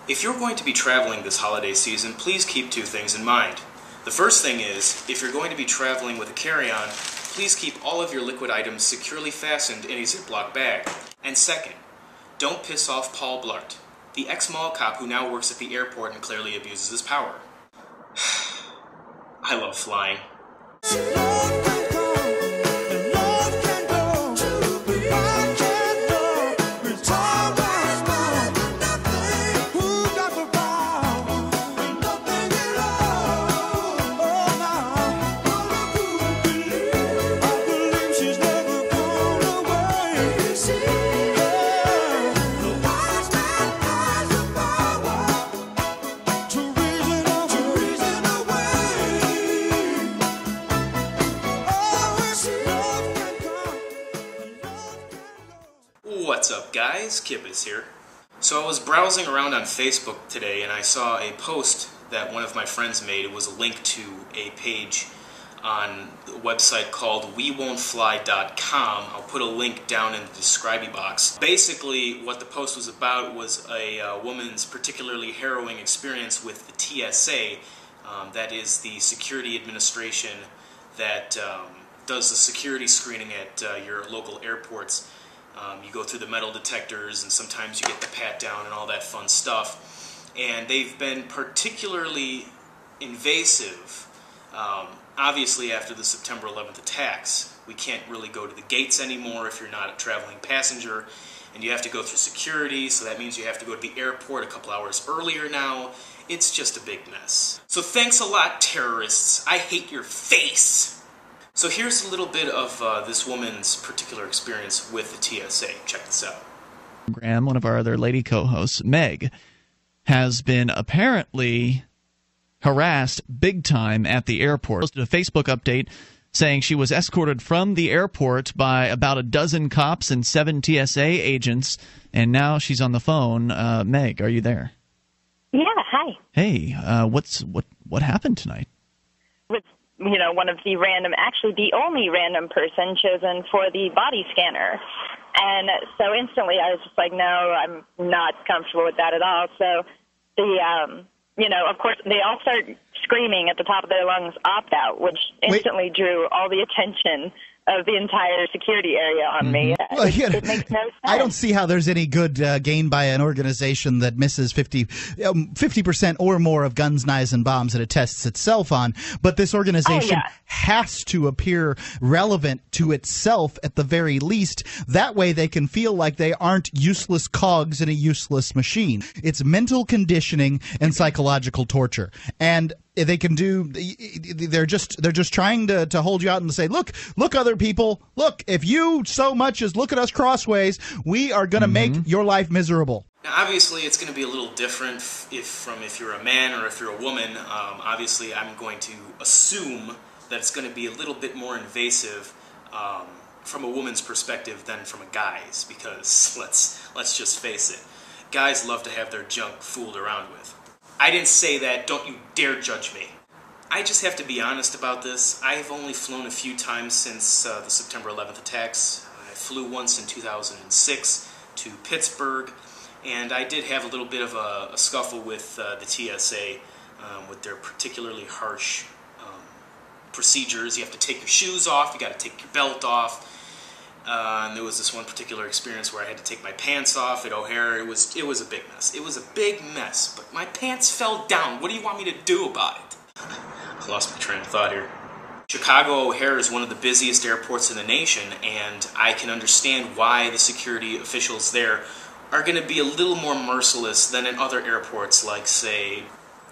If you're going to be traveling this holiday season, please keep two things in mind. The first thing is, if you're going to be traveling with a carry-on, please keep all of your liquid items securely fastened in a Ziploc bag. And second, don't piss off Paul Blart, the ex-mall cop who now works at the airport and clearly abuses his power. I love flying. What's up, guys? Kippis here. So I was browsing around on Facebook today and I saw a post that one of my friends made. It was a link to a page on a website called WeWon'tFly.com. I'll put a link down in the describing box. Basically, what the post was about was a woman's particularly harrowing experience with the TSA. That is the security administration that does the security screening at your local airports. You go through the metal detectors and sometimes you get the pat down and all that fun stuff. And they've been particularly invasive, obviously after the September 11th attacks. We can't really go to the gates anymore if you're not a traveling passenger, and you have to go through security, so that means you have to go to the airport a couple hours earlier now. It's just a big mess. So thanks a lot, terrorists. I hate your face. So here's a little bit of this woman's particular experience with the TSA. Check this out. Graham, one of our other lady co-hosts, Meg, has been apparently harassed big time at the airport. Posted a Facebook update saying she was escorted from the airport by about a dozen cops and 7 TSA agents, and now she's on the phone. Meg, are you there? Yeah, hi. Hey, what happened tonight? One of the actually the only random person chosen for the body scanner. And so instantly I was just like, no, I'm not comfortable with that at all. So of course they all start screaming at the top of their lungs, opt out, which instantly drew all the attention of the entire security area on me. Well, it makes no sense. I don't see how there's any good gain by an organization that misses 50% or more of guns, knives, and bombs that it tests itself on. But this organization has to appear relevant to itself at the very least. That way they can feel like they aren't useless cogs in a useless machine. It's mental conditioning and psychological torture. And they can do. They're just trying to hold you out and say, look, other people, look. If you so much as look at us crossways, we are going to make your life miserable. Now, obviously, it's going to be a little different if you're a man or if you're a woman. Obviously, I'm going to assume that it's going to be a little bit more invasive from a woman's perspective than from a guy's, because let's just face it, guys love to have their junk fooled around with. I didn't say that. Don't you dare judge me. I just have to be honest about this. I have only flown a few times since the September 11th attacks. I flew once in 2006 to Pittsburgh, and I did have a little bit of a scuffle with the TSA with their particularly harsh procedures. You have to take your shoes off, you got to take your belt off. And there was this one particular experience where I had to take my pants off at O'Hare. It was a big mess. It was a big mess, but my pants fell down. What do you want me to do about it? I lost my train of thought here. Chicago O'Hare is one of the busiest airports in the nation, and I can understand why the security officials there are going to be a little more merciless than in other airports, like, say,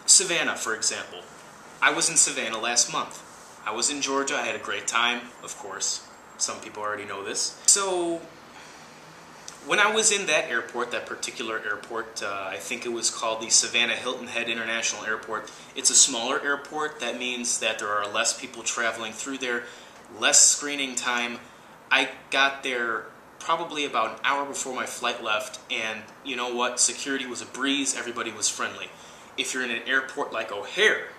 Savannah, for example. I was in Savannah last month. I was in Georgia. I had a great time, of course. Some people already know this. So, when I was in that airport, that particular airport, I think it was called the Savannah Hilton Head International Airport. It's a smaller airport. That means that there are less people traveling through there, less screening time. I got there probably about an hour before my flight left, and you know what? Security was a breeze. Everybody was friendly. If you're in an airport like O'Hare,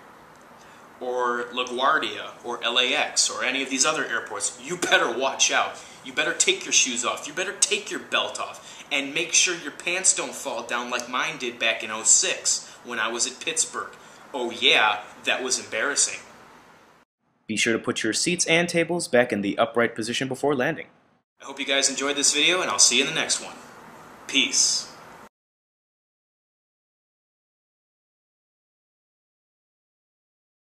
or LaGuardia or LAX or any of these other airports, you better watch out. You better take your shoes off. You better take your belt off. And make sure your pants don't fall down like mine did back in '06 when I was at Pittsburgh. Oh yeah, that was embarrassing. Be sure to put your seats and tables back in the upright position before landing. I hope you guys enjoyed this video, and I'll see you in the next one. Peace.